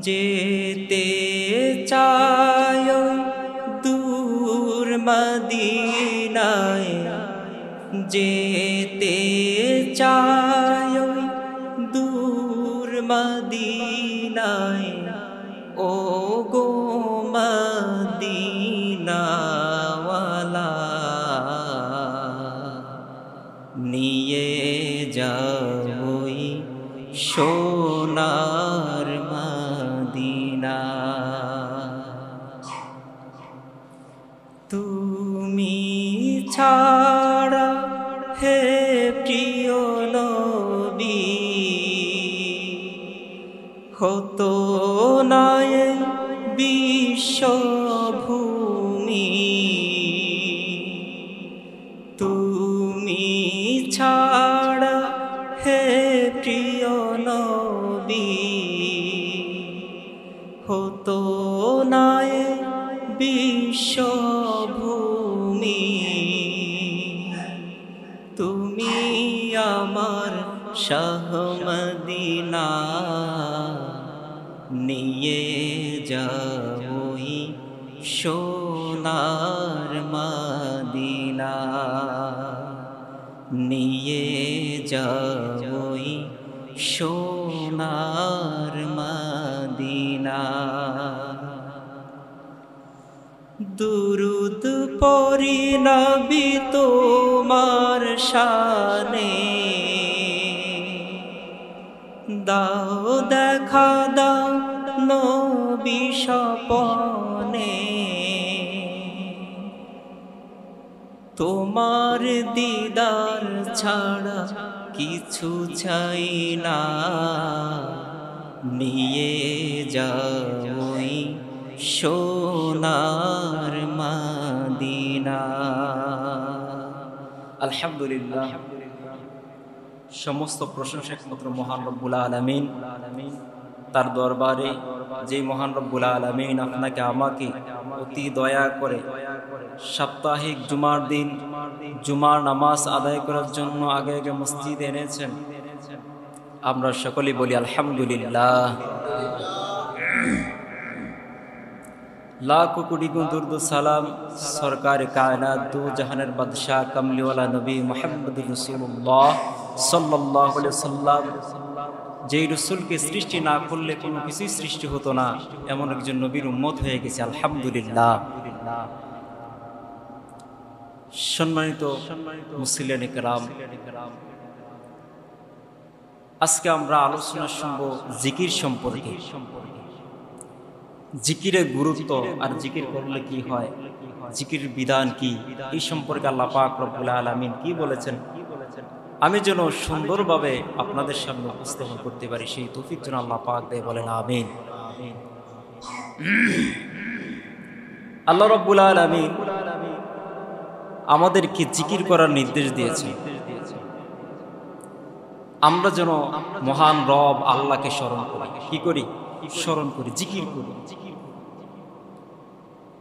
যেতে চায় দূর মদিনায়, যেতে চায় দূর মদিনায়, ও গো মদিনাওয়ালা, নিয়ে যাওই সোনার মদিনা। তুমি ছাড়া হে প্রিয় নবী, হতো না এই বিশ্বভূমি। তুমি ছাড়া হে প্রিয় নবী, হতো না এই বিশ্বভূমি। তুমি আমার শাহ মদিনা, নিয়ে যাওই সোনার মদিনা, নিয়ে যাওই সোনার মদিনা। দুরুদ পড়ি নবী তোমার শানে, দাও দেখা দাও নবী স্বপনে। তোমার দিদার ছাড়া কিছু চাই না, নিয়ে যাওই সোনার মদিনা। আলহামদুলিল্লাহ, সমস্ত প্রশংসা একমাত্র মহান রব্বুল আলামিন। তার দরবারে যে মহান রব্বুল আলামিন আপনাকে আমাকে অতি দয়া করে সাপ্তাহিক জুমার দিন জুমার নামাজ আদায় করার জন্য আগে আগে মসজিদে এনেছেন, আমরা সকলেই বলি আলহামদুলিল্লাহ। লাখো কোটি গুণ দুরূদ সালাম সরকার কায়নাত দু জাহানের বাদশাহ কামলিওয়ালা নবী মুহাম্মদুর রাসূলুল্লাহ সাল্লাল্লাহু আলাইহি ওয়াসাল্লাম, যেই রাসূলকে সৃষ্টি না করলে কোনো কিছুই সৃষ্টি হতো না, এমন একজন নবীর উম্মত হয়ে গেছে আলহামদুলিল্লাহ। সম্মানিত মুসলিয়ানে কেরাম, আজকে আমরা আলোচনা শুনব জিকির সম্পর্কে। জিকিরের গুরুত্ব আর জিকির করলে কি হয়, জিকিরের বিধান কি, এই সম্পর্কে আল্লাহ পাক রব্বুল আলামিন কি বলেছেন, আমি যেন সুন্দরভাবে আপনাদের সামনে উপস্থাপন করতে পারি, সেই তৌফিক যেন আল্লাহ পাক দেয়, বলেন আমিন। আল্লাহ রব্বুল আলামিন আমাদেরকে জিকির করার নির্দেশ দিয়েছেন, আমরা যেন মহান রব আল্লাহকে স্মরণ করি। কি করি? স্মরণ করি, জিকির করি।